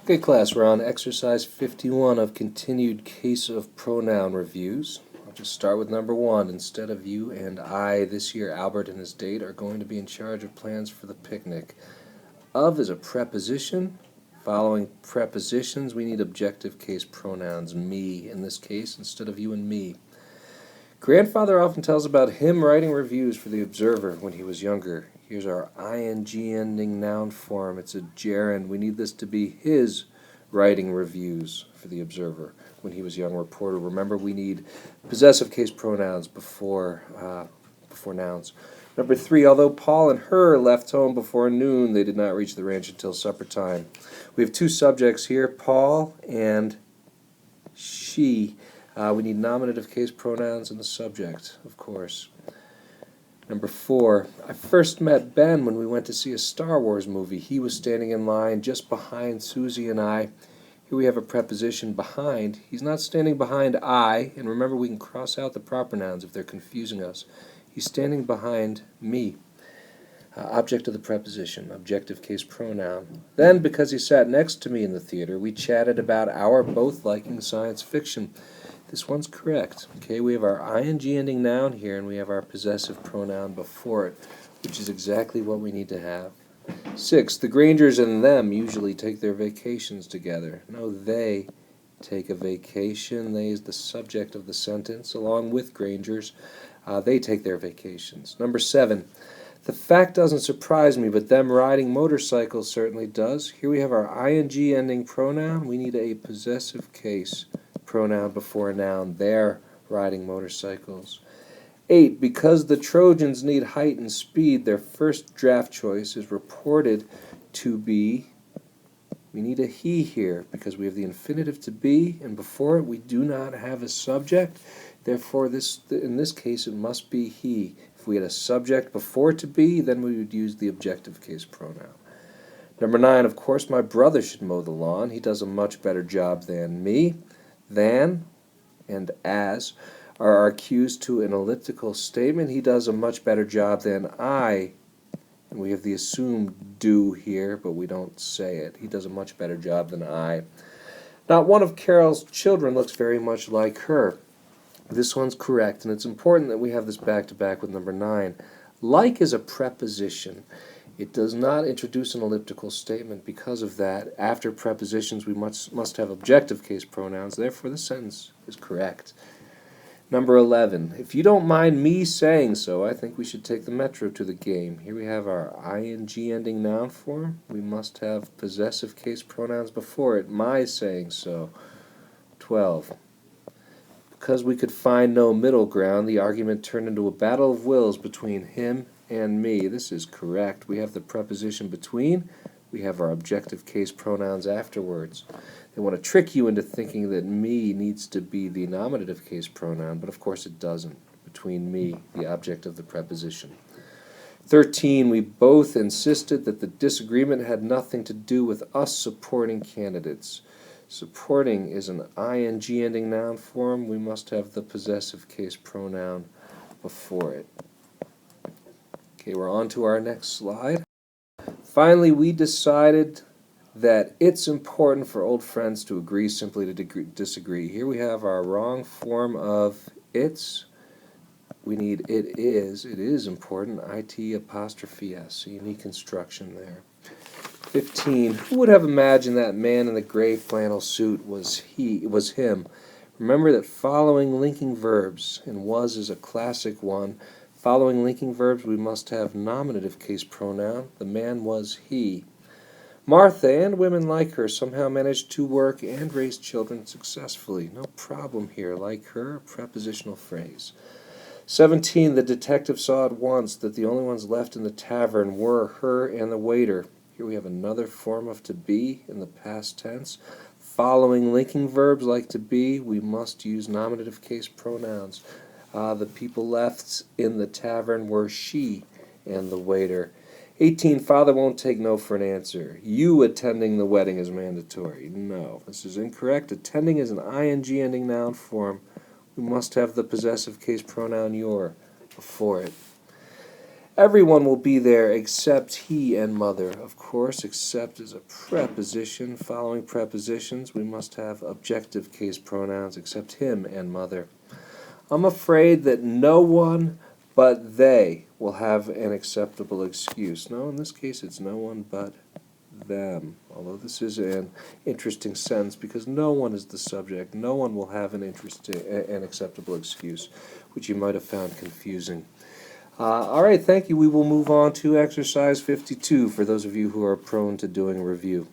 Okay, class, we're on exercise 51 of continued case of pronoun reviews. I'll just start with number 1. Instead of you and I, this year Albert and his date are going to be in charge of plans for the picnic. Of is a preposition. Following prepositions, we need objective case pronouns, me in this case, instead of you and me. Grandfather often tells about him writing reviews for the Observer when he was younger. Here's our ing ending noun form. It's a gerund. We need this to be his writing reviews for the Observer when he was a young reporter. Remember, we need possessive case pronouns before nouns. Number 3, although Paul and her left home before noon, they did not reach the ranch until supper time. We have 2 subjects here, Paul and she. We need nominative case pronouns in the subject, of course. Number 4, I first met Ben when we went to see a Star Wars movie. He was standing in line just behind Susie and I. Here we have a preposition, behind. He's not standing behind I, and remember we can cross out the proper nouns if they're confusing us. He's standing behind me. Object of the preposition, objective case pronoun. Then, because he sat next to me in the theater, we chatted about our both liking science fiction. This one's correct. Okay, we have our ing ending noun here, and we have our possessive pronoun before it, which is exactly what we need to have. 6, the Grangers and them usually take their vacations together. No, they take a vacation. They is the subject of the sentence, along with Grangers. They take their vacations. Number 7, the fact doesn't surprise me, but them riding motorcycles certainly does. Here we have our ing ending pronoun. We need a possessive case pronoun before a noun. They're riding motorcycles. 8, because the Trojans need height and speed, their first draft choice is reported to be, we need a he here because we have the infinitive to be, and before it we do not have a subject. Therefore, in this case, it must be he. If we had a subject before to be, then we would use the objective case pronoun. Number 9, of course, my brother should mow the lawn. He does a much better job than me. Than and as are our cues to an elliptical statement. He does a much better job than I. And we have the assumed do here, but we don't say it. He does a much better job than I. Not one of Carol's children looks very much like her. This one's correct, and it's important that we have this back-to-back with number 9. Like is a preposition. It does not introduce an elliptical statement. Because of that, after prepositions, we must have objective case pronouns. Therefore, the sentence is correct. Number 11, if you don't mind me saying so, I think we should take the Metro to the game. Here we have our ing ending noun form. We must have possessive case pronouns before it. My saying so. 12. Because we could find no middle ground, the argument turned into a battle of wills between him and me. This is correct. We have the preposition between. We have our objective case pronouns afterwards. They want to trick you into thinking that me needs to be the nominative case pronoun, but of course it doesn't. Between me, the object of the preposition. 13, we both insisted that the disagreement had nothing to do with us supporting candidates. Supporting is an ing ending noun form. We must have the possessive case pronoun before it. Okay, we're on to our next slide. Finally, we decided that it's important for old friends to agree simply to disagree. Here we have our wrong form of it's. We need it is. It is important. it apostrophe s. A unique construction there. 15. Who would have imagined that man in the gray flannel suit was him? Remember that following linking verbs, and was is a classic one. Following linking verbs, we must have nominative case pronoun. The man was he. Martha and women like her somehow managed to work and raise children successfully. No problem here. Like her, a prepositional phrase. 17. The detective saw at once that the only ones left in the tavern were her and the waiter. Here we have another form of to be in the past tense. Following linking verbs like to be, we must use nominative case pronouns. The people left in the tavern were she and the waiter. 18, father won't take no for an answer. You attending the wedding is mandatory. No, this is incorrect. Attending is an ing ending noun form. We must have the possessive case pronoun your before it. Everyone will be there except he and mother. Of course, except is a preposition. Following prepositions, we must have objective case pronouns except him and mother. I'm afraid that no one but they will have an acceptable excuse. No, in this case, it's no one but them. Although this is an interesting sentence because no one is the subject. No one will have an acceptable excuse, which you might have found confusing. All right, thank you. We will move on to exercise 52 for those of you who are prone to doing a review.